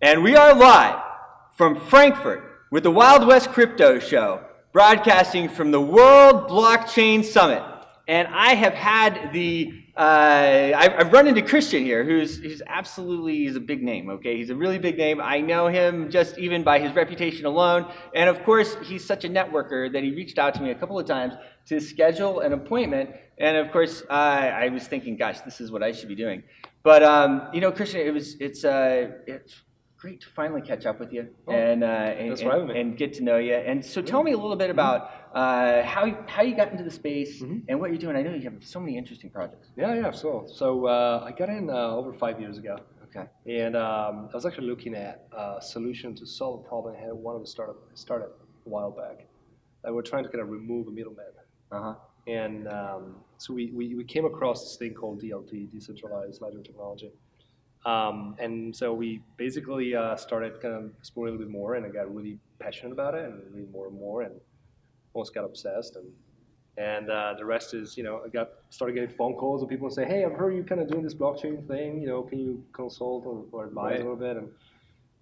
And we are live from Frankfurt with the Wild West Crypto Show, broadcasting from the World Blockchain Summit. And I have had I've run into Christian here, he's a big name, okay? He's a really big name. I know him just even by his reputation alone. And of course, he's such a networker that he reached out to me a couple of times to schedule an appointment. And of course, I was thinking, gosh, this is what I should be doing. But Christian, it's great to finally catch up with you and get to know you. And so tell me a little bit about how you got into the space and what you're doing. I know you have so many interesting projects. Yeah. So I got in over 5 years ago. Okay. And I was actually looking at a solution to solve a problem I had wanted to start a while back. We're trying to kind of remove a middleman. Uh-huh. And so we came across this thing called DLT, Decentralized Ledger Technology. And so we basically started kind of exploring a little bit more, and I got really passionate about it and reading more and more, and almost got obsessed. And the rest is, I started getting phone calls of people say, "Hey, I've heard you kind of doing this blockchain thing. Can you consult or advise a little bit?"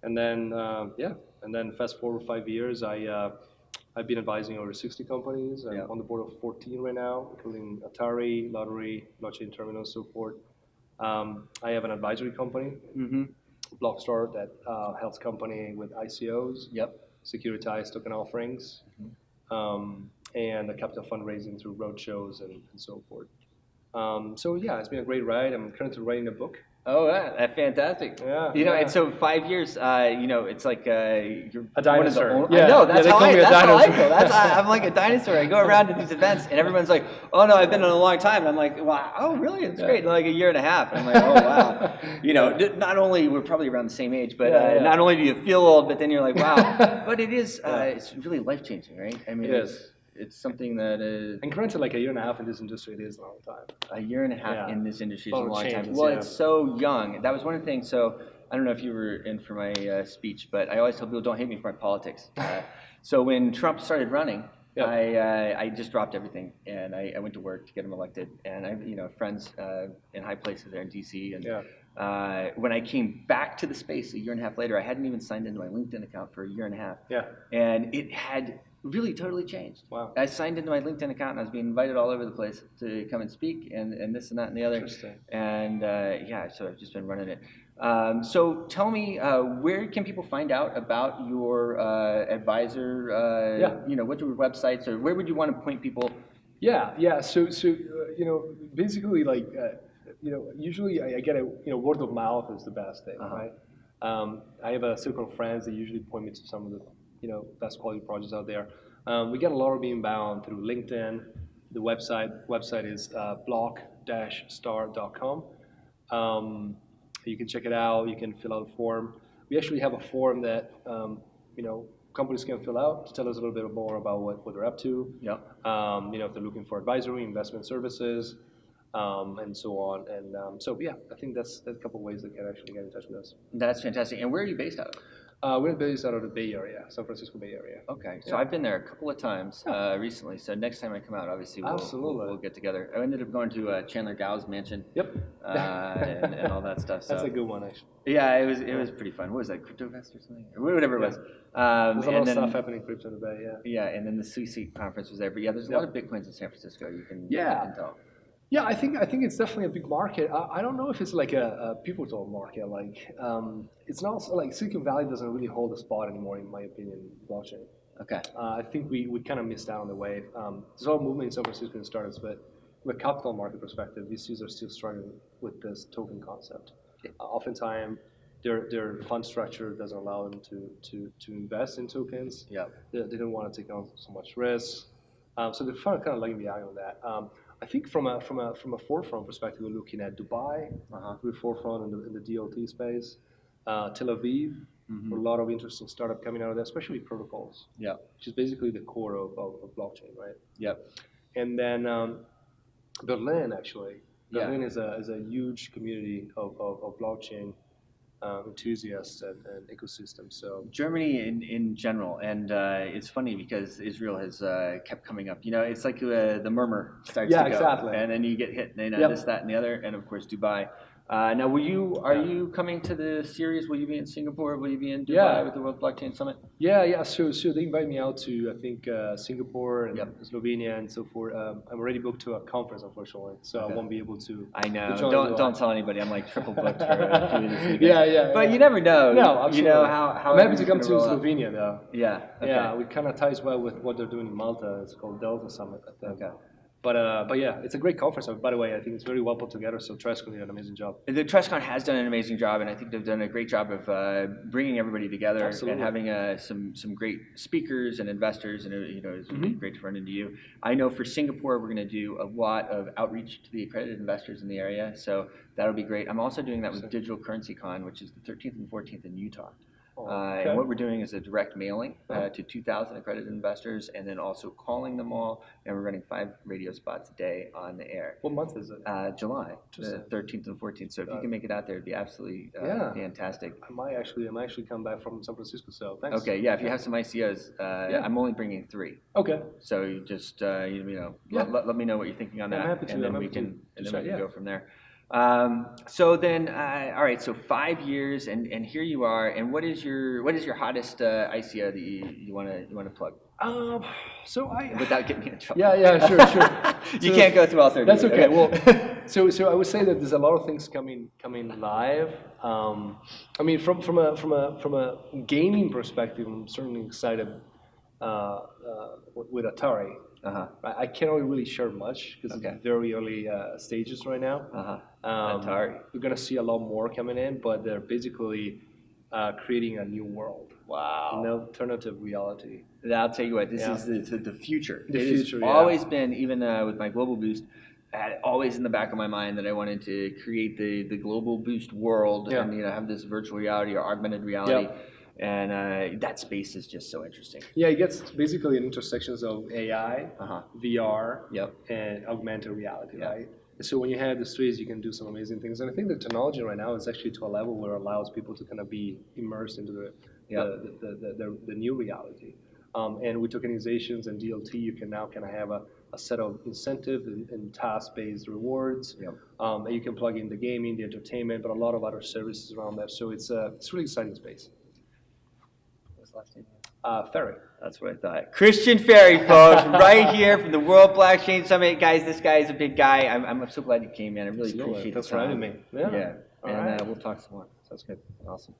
And then fast forward 5 years, I've been advising over 60 companies. I'm on the board of 14 right now, including Atari, Lottery, blockchain terminals, so forth. I have an advisory company, Blockstar, that helps company with ICOs, securitized token offerings, and the capital fundraising through roadshows and so forth. It's been a great ride. I'm currently writing a book. Oh, that's fantastic. Yeah. And so 5 years, it's like you're a dinosaur. I know, that's how I feel. I'm like a dinosaur. I go around to these events and everyone's like, "Oh no, I've been in a long time." And I'm like, "Wow, oh really? It's great." And like a year and a half. And I'm like, "Oh wow." Not only we're probably around the same age, but not only do you feel old, but then you're like, "Wow." But it is it's really life-changing, right? I mean, it's something that is... And granted, like a year and a half in this industry, it is a long time. A year and a half in this industry is a long time. Well, it's so young. That was one of the things. So I don't know if you were in for my speech, but I always tell people, don't hate me for my politics. So when Trump started running, I just dropped everything, and I went to work to get him elected. And I have friends in high places there in D.C. And when I came back to the space a year and a half later, I hadn't even signed into my LinkedIn account for a year and a half. Yeah. And it had really totally changed. Wow. I signed into my LinkedIn account and I was being invited all over the place to come and speak and this and that and the other. Interesting. And so I've just been running it. So tell me, where can people find out about your advisor? What are your websites, or where would you want to point people? Yeah. So basically, like, usually I get word of mouth is the best thing, right? I have a circle of friends that usually point me to some of the best quality projects out there. We get a lot of inbound through LinkedIn. The website is block-star.com. You can check it out. You can fill out a form. We actually have a form that companies can fill out to tell us a little bit more about what they're up to. If they're looking for advisory, investment services, and so on. And I think that's a couple of ways they can actually get in touch with us. That's fantastic. And where are you based out of? We're based out of the Bay Area, San Francisco Bay Area. Okay, so I've been there a couple of times recently. So next time I come out, obviously we'll get together. I ended up going to Chandler Gao's mansion. Yep. And all that stuff. So. That's a good one, actually. Yeah, it was pretty fun. What was that, CryptoFest or something? Or whatever it was. There's a lot of stuff happening in crypto in the Bay. Yeah, and then the C-Suite conference was there. But there's a lot of Bitcoins in San Francisco. You can tell. Yeah, I think it's definitely a big market. I don't know if it's like a pivotal market. Like, it's not like Silicon Valley doesn't really hold a spot anymore, in my opinion, in blockchain. Okay. I think we kind of missed out on the wave. There's a lot of movement in San Francisco and startups, but from a capital market perspective, VCs are still struggling with this token concept. Oftentimes, their fund structure doesn't allow them to invest in tokens. Yeah. They don't want to take on so much risk. So they're kind of lagging behind on that. I think from a forefront perspective, we're looking at Dubai, we're forefront in the DLT space, Tel Aviv, a lot of interesting startup coming out of there, especially protocols. Yeah, which is basically the core of blockchain, right? Yep. And then Berlin, actually, Berlin is a huge community of blockchain enthusiasts and ecosystems. So Germany in general, and it's funny because Israel has kept coming up. It's like the murmur starts to go, exactly. And then you get hit, this, that, and the other, and of course Dubai. Now, are you coming to the series? Will you be in Singapore? Will you be in Dubai with the World Blockchain Summit? Yeah. So they invite me out to, I think, Singapore and Slovenia and so forth. I'm already booked to a conference, unfortunately, so I won't be able to. I know. To Don't tell anybody. I'm like triple booked for a few of these weekends. Yeah. But you never know. No, absolutely. You know how I'm happy to come to Slovenia, though. Yeah. Okay. Yeah, we kind of ties well with what they're doing in Malta. It's called Delta Summit, I think. Okay. But yeah, it's a great conference. By the way, I think it's very well put together. So Trescon did an amazing job. The TrustCon has done an amazing job, and I think they've done a great job of bringing everybody together and having some great speakers and investors. And it's great to run into you. I know for Singapore, we're going to do a lot of outreach to the accredited investors in the area, so that'll be great. I'm also doing that with Digital Currency Con, which is the 13th and 14th in Utah. And what we're doing is a direct mailing to 2,000 accredited investors, and then also calling them all. And we're running 5 radio spots a day on the air. What month is it? July, the 13th and 14th. So if you can make it out there, it'd be absolutely fantastic. I might actually come back from San Francisco. So thanks. Okay, yeah. If you have some ICOs, I'm only bringing 3. Okay. So you just let me know what you're thinking on that, I'm happy to. and then we can go from there. So then, all right. So 5 years, and here you are. And what is your hottest ICO that you want to plug? Without getting in trouble. Yeah, sure. You can't go through all 30. That's okay. Well, so I would say that there's a lot of things coming live. I mean, from a gaming perspective, I'm certainly excited with Atari. I can't really share much because it's very early stages right now. Atari. We're going to see a lot more coming in, but they're basically creating a new world. Wow. An alternative reality. I'll tell you what, this is the future. The future, always been, even with my Global Boost, I had always in the back of my mind that I wanted to create the Global Boost world and have this virtual reality or augmented reality. And that space is just so interesting. Yeah, it gets basically an intersections of AI, VR, and augmented reality, right? So when you have the streets, you can do some amazing things. And I think the technology right now is actually to a level where it allows people to kind of be immersed into the new reality. And with tokenizations and DLT, you can now kind of have a set of incentive and task-based rewards. And you can plug in the gaming, the entertainment, but a lot of other services around that. So it's a really exciting space. What's the last name? Ferri. That's what I thought. Christian Ferri, folks, right here from the World Blockchain Summit. Guys, this guy is a big guy. I'm so glad you came, man. I really appreciate it. Thanks for having me. Yeah. And we'll talk some more. Sounds good. Awesome.